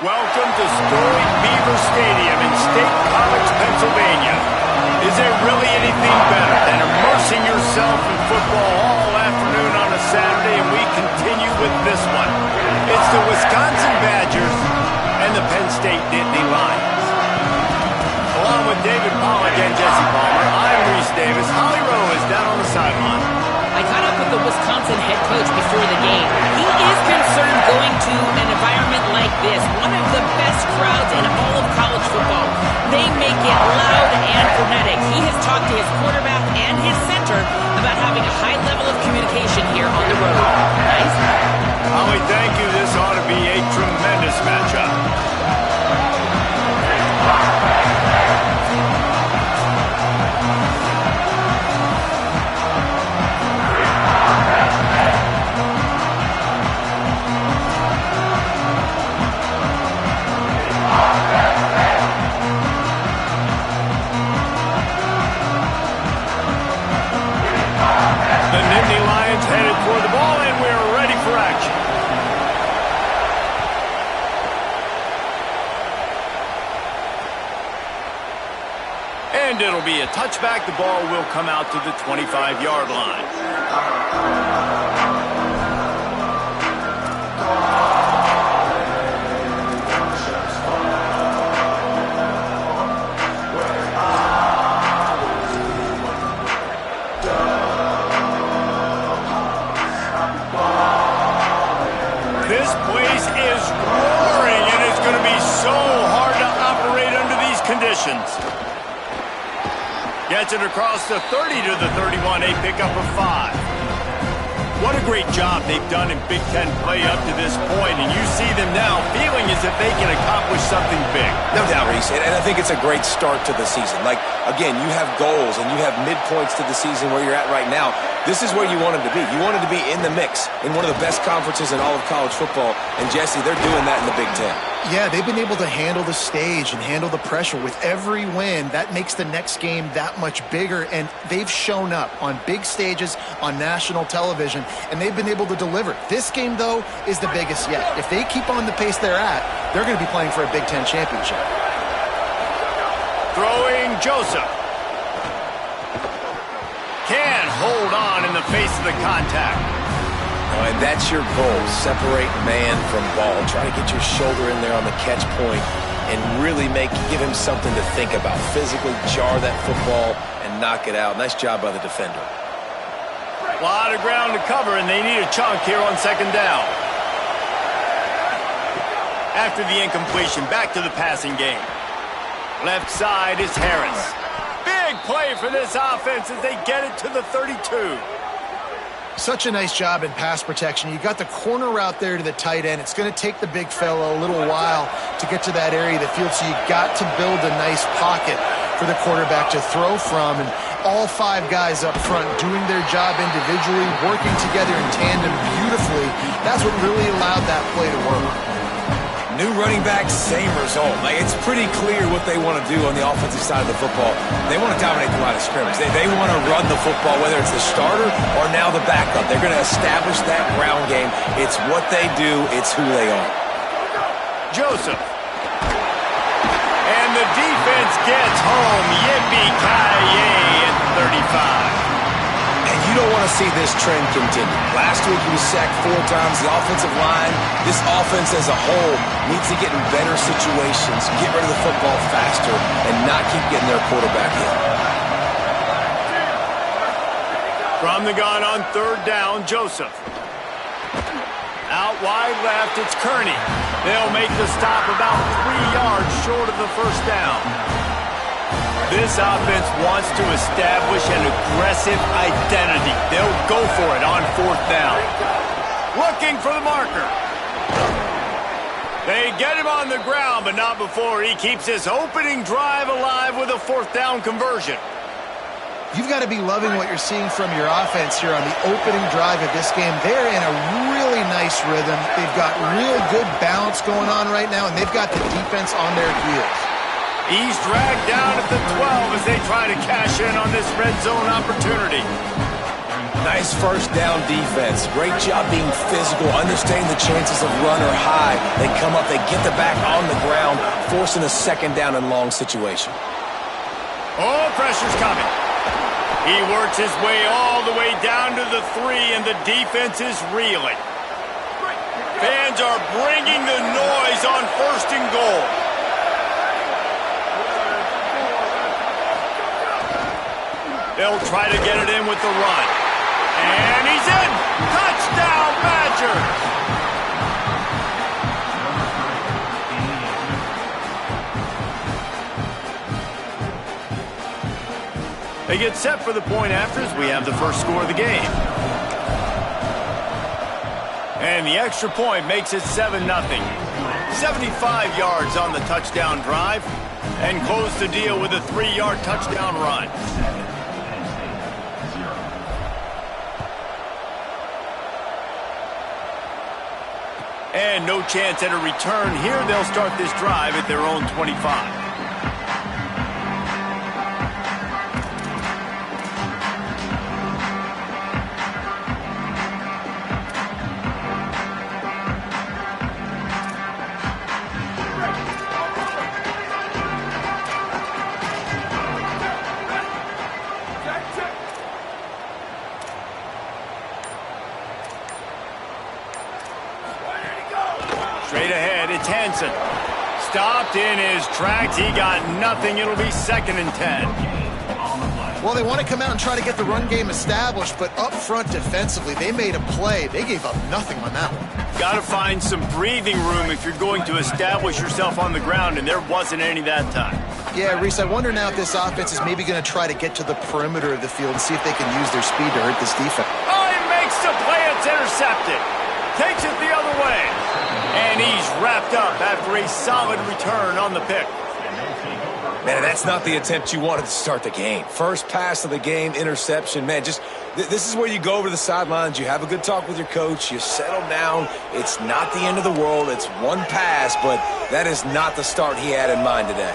Welcome to storied Beaver Stadium in State College, Pennsylvania. Is there really anything better than immersing yourself in football all afternoon on a Saturday, and we continue with this one. It's the Wisconsin Badgers and the Penn State Nittany Lions. Along with David Pollack and Jesse Palmer, I'm Reese Davis. Holly Rowe is down on the sideline. I caught up with the Wisconsin head coach before the game. He is concerned going to an environment like this, one of the best crowds in all of college football. They make it loud and frenetic. He has talked to his quarterback and his center about having a high level of communication here on the road. Nice. Holly, thank you. This ought to be a tremendous matchup. The Nittany Lions headed for the ball, and we're ready for action. And it'll be a touchback. The ball will come out to the 25-yard line. This place is roaring, and it's going to be so hard to operate under these conditions. Gets it across the 30 to the 31, a pickup of 5. What a great job they've done in Big Ten play up to this point, and you see them now feeling as if they can accomplish something big. No doubt, Reese, and I think it's a great start to the season. Like, again, you have goals and you have midpoints to the season where you're at right now. This is where you wanted to be. You wanted to be in the mix in one of the best conferences in all of college football, and Jesse, they're doing that in the Big Ten. Yeah, they've been able to handle the stage and handle the pressure. With every win, that makes the next game that much bigger, and they've shown up on big stages on national television, and they've been able to deliver. This game, though, is the biggest yet. If they keep on the pace they're at, they're going to be playing for a Big Ten championship. Throwing Joseph. Can hold on in the face of the contact. And that's your goal. Separate man from ball. Try to get your shoulder in there on the catch point and really give him something to think about. Physically jar that football and knock it out. Nice job by the defender. A lot of ground to cover, and they need a chunk here on second down. After the incompletion, back to the passing game. Left side is Harris. Big play for this offense as they get it to the 32. Such a nice job in pass protection. You got the corner route there to the tight end. It's going to take the big fellow a little while to get to that area of the field, so you got to build a nice pocket for the quarterback to throw from, and all 5 guys up front doing their job individually, working together in tandem beautifully. That's what really allowed that play to work. New running back, same result. Like, it's pretty clear what they want to do on the offensive side of the football. They want to dominate the line of scrimmage. They want to run the football, whether it's the starter or now the backup. They're going to establish that ground game. It's what they do. It's who they are. Joseph. And the defense gets home. Yippee-ki-yay at 35. And you don't want to see this trend continue. Last week he was sacked 4 times. The offensive line, this offense as a whole, needs to get in better situations, get rid of the football faster, and not keep getting their quarterback hit. From the gun on third down, Joseph. Out wide left, it's Kearney. They'll make the stop about 3 yards short of the first down. This offense wants to establish an aggressive identity. They'll go for it on fourth down. Looking for the marker. They get him on the ground, but not before he keeps his opening drive alive with a fourth down conversion. You've got to be loving what you're seeing from your offense here on the opening drive of this game. They're in a really nice rhythm. They've got real good balance going on right now, and they've got the defense on their heels. He's dragged down at the 12 as they try to cash in on this red zone opportunity. Nice first down defense. Great job being physical, understanding the chances of run or high. They come up, they get the back on the ground, forcing a second down and long situation. Oh, pressure's coming. He works his way all the way down to the 3, and the defense is reeling. Fans are bringing the noise on 1st and goal. They'll try to get it in with the run. And he's in! Touchdown, Badgers! They get set for the point afters. We have the first score of the game. And the extra point makes it 7-0. 75 yards on the touchdown drive. And close the deal with a 3-yard touchdown run. And no chance at a return here. They'll start this drive at their own 25. Straight ahead, it's Hansen. Stopped in his tracks. He got nothing. It'll be 2nd and 10. Well, they want to come out and try to get the run game established, but up front defensively, they made a play. They gave up nothing on that one. Got to find some breathing room if you're going to establish yourself on the ground, and there wasn't any that time. Yeah, Reese, I wonder now if this offense is maybe going to try to get to the perimeter of the field and see if they can use their speed to hurt this defense. Oh, he makes the play. It's intercepted. Takes it the other way. And he's wrapped up after a solid return on the pick. Man, that's not the attempt you wanted to start the game. First pass of the game, interception. Man, just this is where you go over the sidelines. You have a good talk with your coach. You settle down. It's not the end of the world. It's one pass, but that is not the start he had in mind today.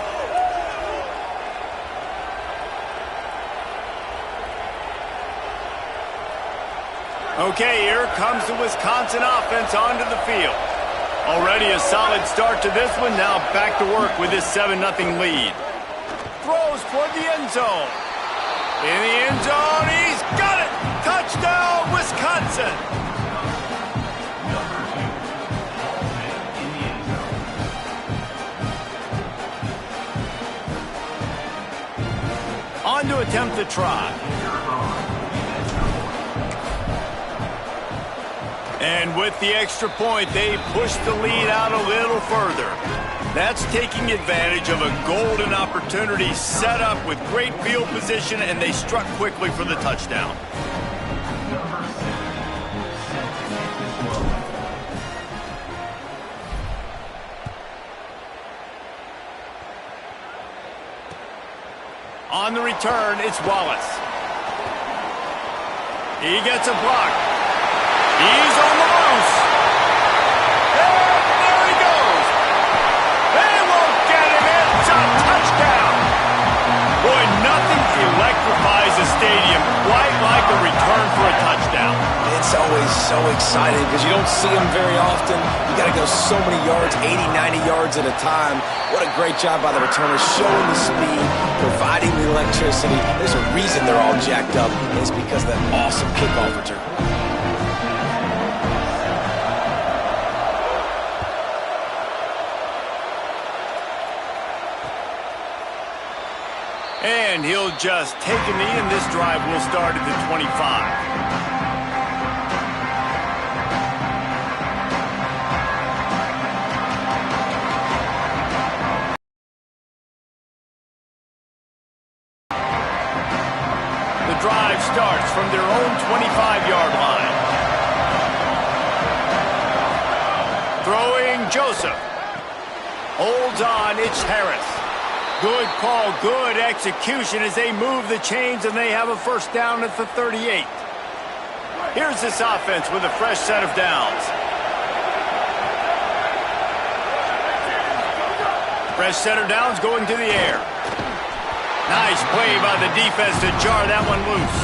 Okay, here comes the Wisconsin offense onto the field. Already a solid start to this one. Now back to work with this 7-0 lead. Throws toward the end zone. In the end zone, he's got it! Touchdown, Wisconsin! On to attempt the try. And with the extra point, they push the lead out a little further. That's taking advantage of a golden opportunity set up with great field position, and they struck quickly for the touchdown. On the return, it's Wallace. He gets a block. He's on the loose. And there he goes. They won't get him. It's a touchdown. Boy, nothing electrifies a stadium quite like a return for a touchdown. It's always so exciting because you don't see them very often. You got to go so many yards, 80, 90 yards at a time. What a great job by the returners, showing the speed, providing the electricity. There's a reason they're all jacked up. It's because of that awesome kickoff return. And he'll just take a knee, and this drive will start at the 25. The drive starts from their own 25-yard line. Throwing Joseph. Holds on, it's Harris. Good call, good execution as they move the chains, and they have a first down at the 38. Here's this offense with a fresh set of downs. Fresh set of downs going to the air. Nice play by the defense to jar that one loose.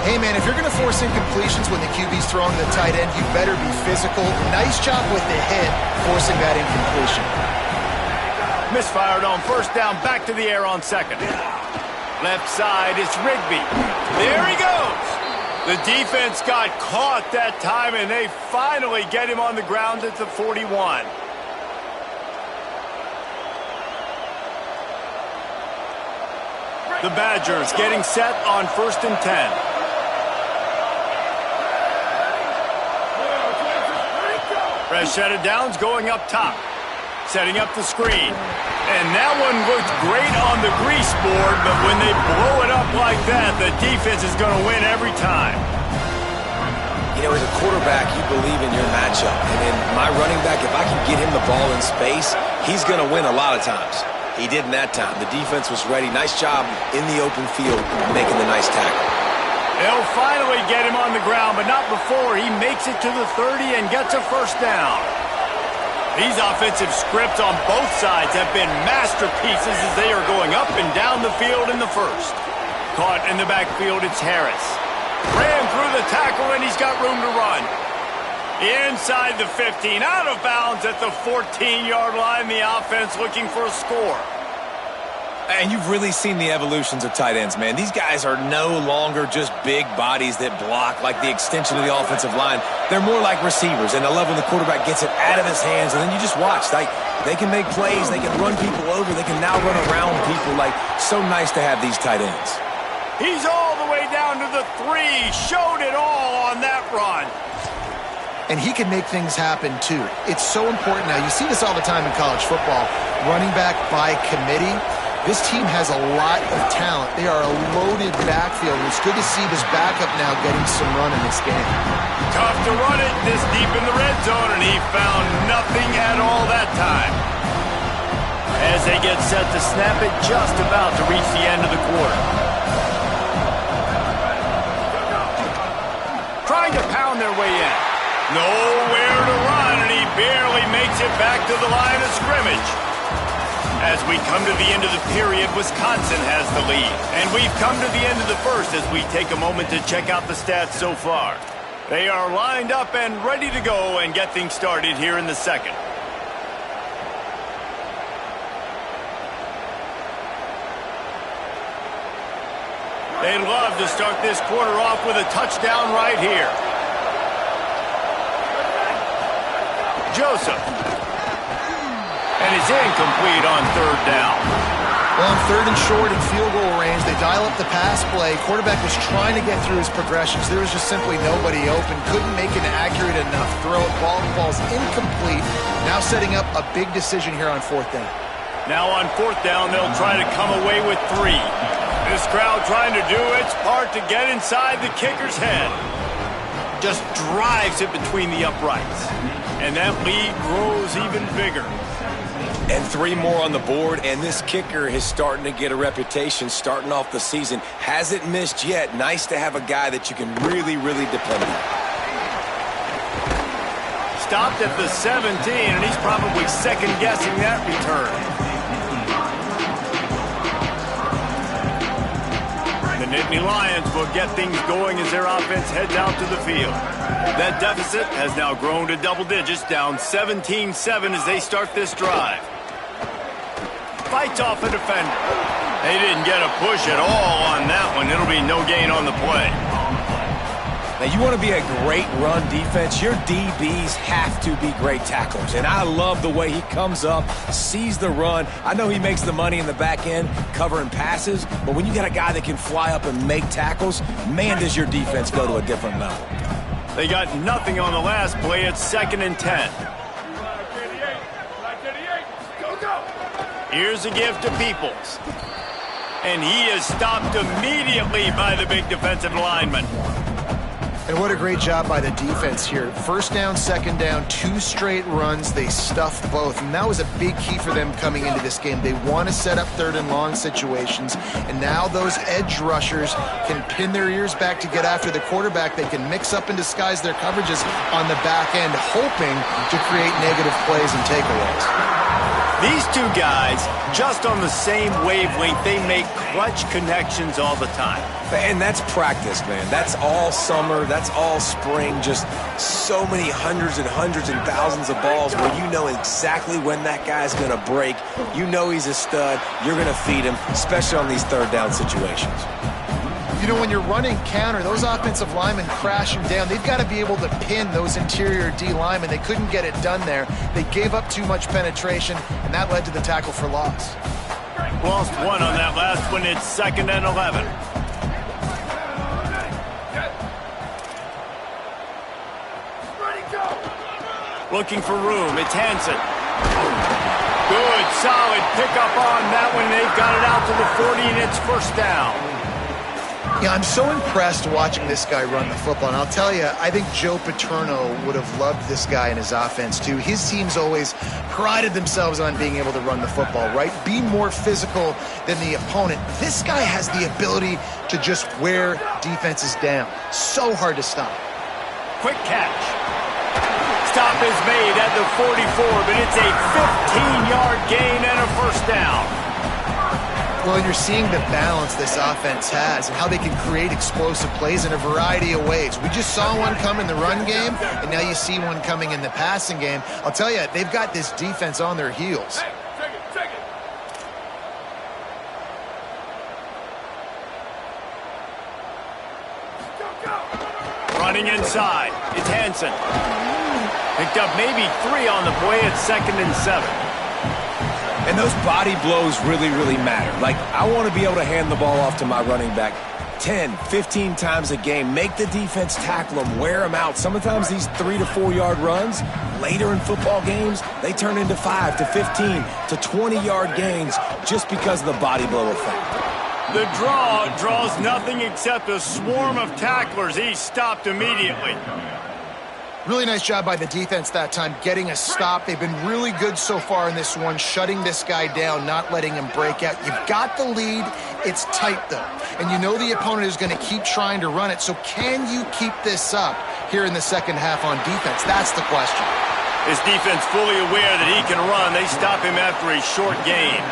Hey, man, if you're going to force incompletions when the QB's throwing to the tight end, you better be physical. Nice job with the hit, forcing that incompletion. Misfired on first down, back to the air on second. Left side, it's Rigby. There he goes. The defense got caught that time, and they finally get him on the ground at the 41. The Badgers getting set on 1st and 10. Rashad Downs going up top, setting up the screen. And that one looked great on the grease board, but when they blow it up like that, the defense is going to win every time. You know, as a quarterback, you believe in your matchup. And in my running back, if I can get him the ball in space, he's going to win a lot of times. He did in that time. The defense was ready. Nice job in the open field making the nice tackle. They'll finally get him on the ground, but not before he makes it to the 30 and gets a first down. These offensive scripts on both sides have been masterpieces as they are going up and down the field in the first. Caught in the backfield, it's Harris. Ran through the tackle, and he's got room to run. Inside the 15, out of bounds at the 14-yard line. The offense looking for a score. And you've really seen the evolutions of tight ends, man. These guys are no longer just big bodies that block like the extension of the offensive line. They're more like receivers, and I love when the quarterback gets it out of his hands, and then you just watch. They can make plays. They can run people over. They can now run around people. So nice to have these tight ends. He's all the way down to the 3. Showed it all on that run. And he can make things happen, too. It's so important now. You see this all the time in college football. Running back by committee. This team has a lot of talent. They are a loaded backfield. It's good to see this backup now getting some run in this game. Tough to run it this deep in the red zone, and he found nothing at all that time. As they get set to snap it, just about to reach the end of the quarter. Trying to pound their way in. Nowhere to run, and he barely makes it back to the line of scrimmage. As we come to the end of the period, Wisconsin has the lead. And we've come to the end of the first as we take a moment to check out the stats so far. They are lined up and ready to go and get things started here in the second. They'd love to start this quarter off with a touchdown right here. Joseph. And it's incomplete on 3rd down. Well, on 3rd and short in field goal range, they dial up the pass play. Quarterback was trying to get through his progressions. There was just simply nobody open. Couldn't make an accurate enough throw. Ball falls incomplete. Now setting up a big decision here on 4th down. Now on 4th down, they'll try to come away with 3. This crowd trying to do its part to get inside the kicker's head. Just drives it between the uprights. And that lead grows even bigger. And 3 more on the board, and this kicker is starting to get a reputation starting off the season. Hasn't missed yet. Nice to have a guy that you can really, really depend on. Stopped at the 17, and he's probably second-guessing that return. The Nittany Lions will get things going as their offense heads out to the field. That deficit has now grown to double digits, down 17-7 as they start this drive. Fights off a defender. They didn't get a push at all on that one. It'll be no gain on the play. Now, you want to be a great run defense, your DBs have to be great tacklers. And I love the way he comes up, sees the run. I know he makes the money in the back end covering passes, but when you got a guy that can fly up and make tackles, man, does your defense go to a different level. They got nothing on the last play. It's 2nd and 10. Here's a give to Peoples. And he is stopped immediately by the big defensive lineman. And what a great job by the defense here. 1st down, 2nd down, 2 straight runs. They stuffed both. And that was a big key for them coming into this game. They want to set up 3rd and long situations. And now those edge rushers can pin their ears back to get after the quarterback. They can mix up and disguise their coverages on the back end, hoping to create negative plays and takeaways. These two guys, just on the same wavelength, they make clutch connections all the time. And that's practice, man. That's all summer. That's all spring. Just so many hundreds and thousands of balls where you know exactly when that guy's going to break. You know he's a stud. You're going to feed him, especially on these third down situations. You know, when you're running counter, those offensive linemen crashing down, they've got to be able to pin those interior D linemen. They couldn't get it done there. They gave up too much penetration, and that led to the tackle for loss. Lost one on that last one. It's 2nd and 11. Looking for room. It's Hansen. Good, solid pickup on that one. They've got it out to the 40, and it's 1st down. Yeah, I'm so impressed watching this guy run the football. And I'll tell you, I think Joe Paterno would have loved this guy in his offense, too. His teams always prided themselves on being able to run the football, right? Be more physical than the opponent. This guy has the ability to just wear defenses down. So hard to stop. Quick catch. Stop is made at the 44, but it's a 15-yard gain and a 1st down. Well, you're seeing the balance this offense has and how they can create explosive plays in a variety of ways. We just saw one come in the run game, and now you see one coming in the passing game. I'll tell you, they've got this defense on their heels. Running inside. It's Hansen. Picked up maybe 3 on the play at 2nd and 7. And those body blows really, really matter. Like, I want to be able to hand the ball off to my running back 10, 15 times a game. Make the defense tackle them, wear them out. Sometimes these 3 to 4 yard runs, later in football games, they turn into 5 to 15 to 20-yard gains just because of the body blow effect. The draw draws nothing except a swarm of tacklers. He's stopped immediately. Really nice job by the defense that time, getting a stop. They've been really good so far in this one, shutting this guy down, not letting him break out. You've got the lead. It's tight, though. And you know the opponent is going to keep trying to run it. So can you keep this up here in the second half on defense? That's the question. His defense fully aware that he can run. They stop him after a short gain.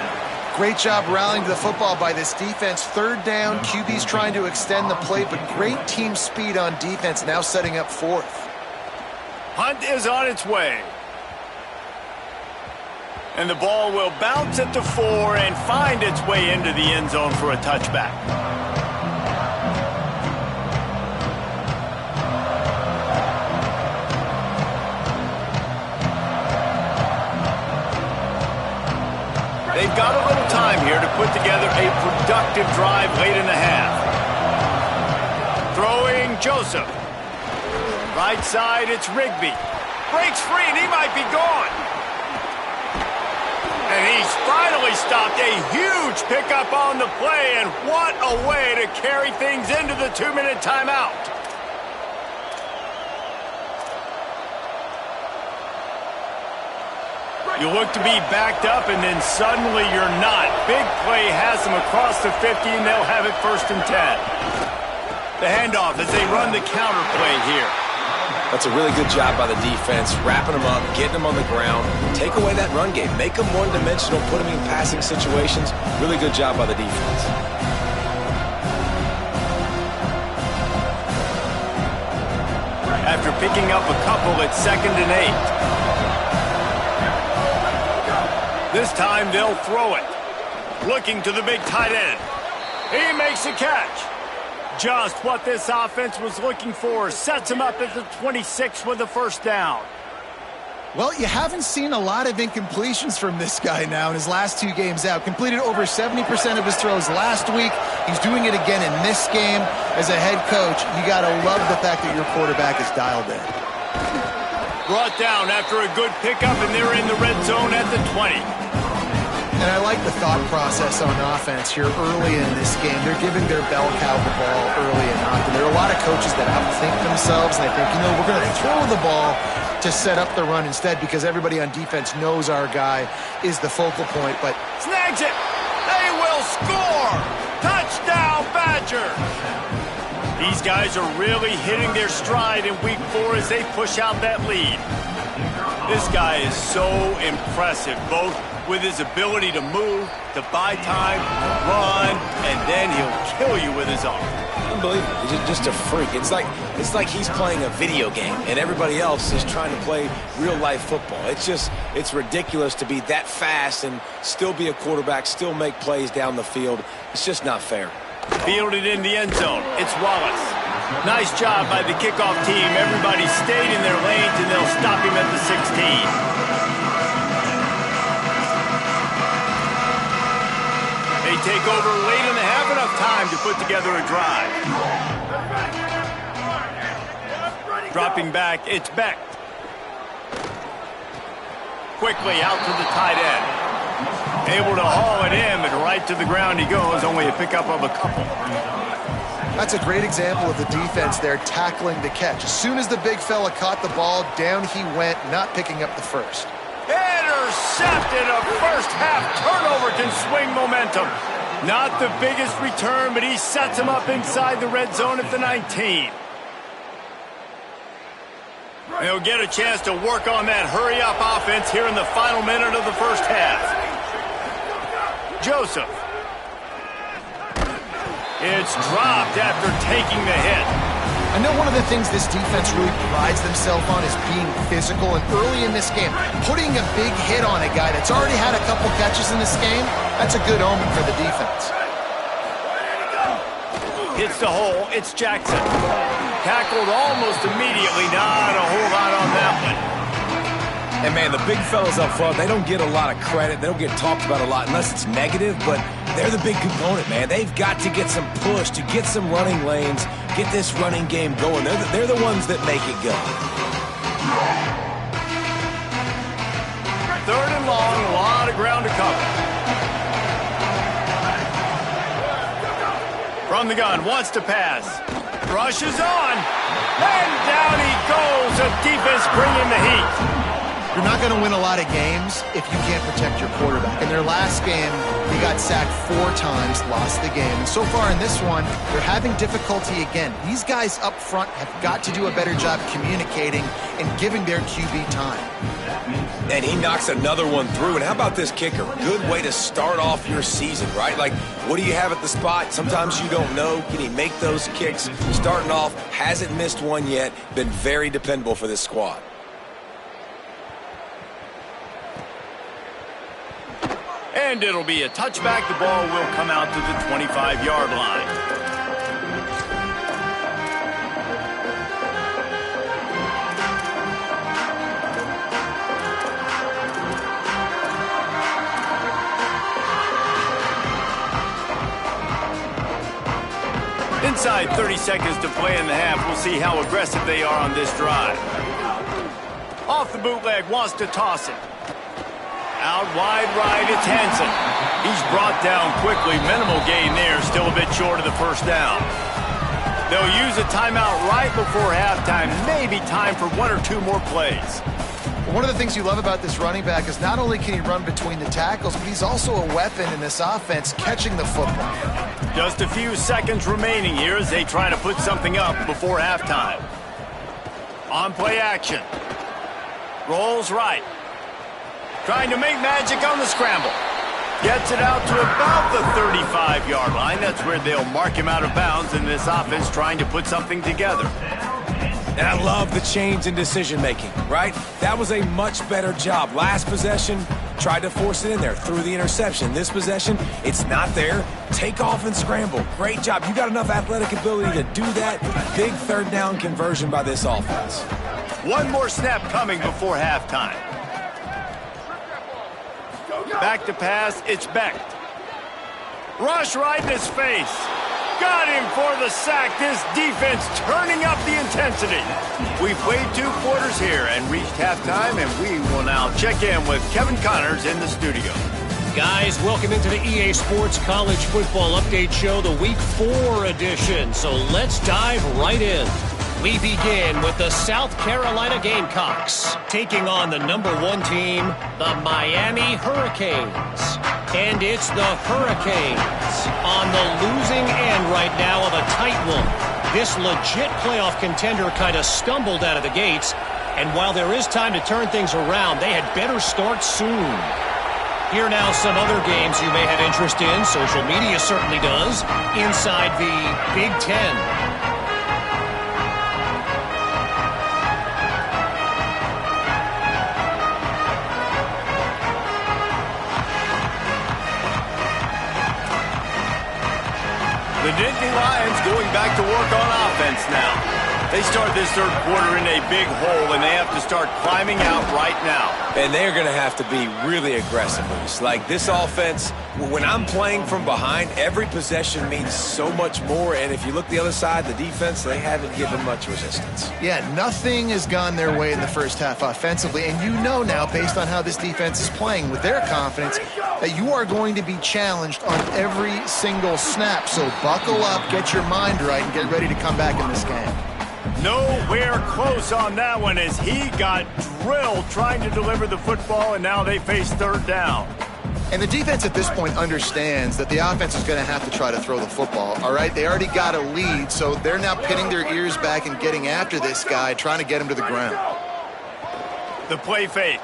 Great job rallying to the football by this defense. 3rd down, QB's trying to extend the play, but great team speed on defense, now setting up 4th. Hunt is on its way. And the ball will bounce at the 4 and find its way into the end zone for a touchback. They've got a little time here to put together a productive drive late in the half. Throwing Joseph. Right side, it's Rigby. Breaks free, and he might be gone. And he's finally stopped. A huge pickup on the play, and what a way to carry things into the 2-minute timeout. You look to be backed up, and then suddenly you're not. Big play has them across the 50, and they'll have it 1st and 10. The handoff as they run the counter play here. That's a really good job by the defense, wrapping them up, getting them on the ground. Take away that run game. Make them one-dimensional, put them in passing situations. Really good job by the defense. After picking up a couple, it's 2nd and 8. This time they'll throw it. Looking to the big tight end. He makes a catch. Just what this offense was looking for. Sets him up at the 26 with the 1st down. Well, you haven't seen a lot of incompletions from this guy now in his last 2 games out. Completed over 70% of his throws last week. He's doing it again in this game. As a head coach, you got to love the fact that your quarterback is dialed in. Brought down after a good pickup, and they're in the red zone at the 20. And I like the thought process on offense here early in this game. They're giving their bell cow the ball early and often. There are a lot of coaches that outthink themselves, and they think, you know, we're going to throw the ball to set up the run instead because everybody on defense knows our guy is the focal point. But snags it. They will score. Touchdown, Badgers. These guys are really hitting their stride in week 4 as they push out that lead. This guy is so impressive, both with his ability to move, to buy time, to run, and then he'll kill you with his arm. Unbelievable. He's just a freak. It's like he's playing a video game, and everybody else is trying to play real-life football. It's ridiculous to be that fast and still be a quarterback, still make plays down the field. It's just not fair. Fielded in the end zone. It's Wallace. Nice job by the kickoff team. Everybody stayed in their lanes, and they'll stop him at the 16. They take over late in the half, enough time to put together a drive. Dropping back, it's Beck. Quickly out to the tight end. Able to haul it in, but right to the ground he goes, only a pickup of a couple. That's a great example of the defense there tackling the catch. As soon as the big fella caught the ball, down he went, not picking up the first. Intercepted. A first half turnover can swing momentum. Not the biggest return, but he sets him up inside the red zone at the 19. They'll get a chance to work on that hurry-up offense here in the final minute of the first half. Joseph. It's dropped after taking the hit. I know one of the things this defense really prides themselves on is being physical, and early in this game, putting a big hit on a guy that's already had a couple catches in this game, that's a good omen for the defense. Hits the hole, it's Jackson. Tackled almost immediately, not a whole lot on that one. And man, the big fellas up front, they don't get a lot of credit. They don't get talked about a lot unless it's negative, but they're the big component, man. They've got to get some push, to get some running lanes, get this running game going. They're the ones that make it go. Third and long, a lot of ground to cover. From the gun, wants to pass. Rushes on. And down he goes. The defense bringing the heat. You're not going to win a lot of games if you can't protect your quarterback. In their last game, he got sacked 4 times, lost the game. And so far in this one, they're having difficulty again. These guys up front have got to do a better job communicating and giving their QB time. And he knocks another one through. And how about this kicker? Good way to start off your season, right? Like, what do you have at the spot? Sometimes you don't know. Can he make those kicks? Starting off, hasn't missed one yet. Been very dependable for this squad. And it'll be a touchback. The ball will come out to the 25-yard line. Inside 30 seconds to play in the half. We'll see how aggressive they are on this drive. Off the bootleg, wants to toss it. Out wide right, it's Henson. He's brought down quickly. Minimal gain there, still a bit short of the first down. They'll use a timeout right before halftime. Maybe time for 1 or 2 more plays. One of the things you love about this running back is not only can he run between the tackles, but he's also a weapon in this offense, catching the football. Just a few seconds remaining here as they try to put something up before halftime. On play action. Rolls right. Trying to make magic on the scramble. Gets it out to about the 35-yard line. That's where they'll mark him out of bounds in this offense trying to put something together. And I love the change in decision-making, right? That was a much better job. Last possession, tried to force it in there, threw the interception. This possession, it's not there. Take off and scramble. Great job. You got enough athletic ability to do that. Big third down conversion by this offense. One more snap coming before halftime. Back to pass, it's Beck. Rush right in his face. Got him for the sack. This defense turning up the intensity. We played 2 quarters here and reached halftime, and we will now check in with Kevin Connors in the studio. Guys, welcome into the EA Sports College Football Update Show, the Week 4 edition. So let's dive right in. We begin with the South Carolina Gamecocks taking on the #1 team, the Miami Hurricanes. And it's the Hurricanes on the losing end right now of a tight one. This legit playoff contender kind of stumbled out of the gates, And while there is time to turn things around, they had better start soon. Here now some other games you may have interest in. Social media certainly does. Inside the Big Ten. The Nittany Lions going back to work on offense now. They start this third quarter in a big hole, and they have to start climbing out right now. And they're going to have to be really aggressive. Like this offense, when I'm playing from behind, every possession means so much more. And if you look the other side, the defense, they haven't given much resistance. Yeah, nothing has gone their way in the first half offensively. And you know now, based on how this defense is playing with their confidence, that you are going to be challenged on every single snap. So buckle up, get your mind right, and get ready to come back in this game. Nowhere close on that one as he got drilled trying to deliver the football, and now they face third down. And the defense at this point understands that the offense is going to have to try to throw the football, all right? They already got a lead, so they're now pinning their ears back and getting after this guy, trying to get him to the ground. The play fake.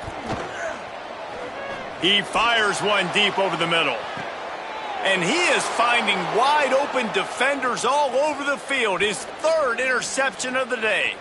He fires one deep over the middle. And he is finding wide open defenders all over the field. His third interception of the day.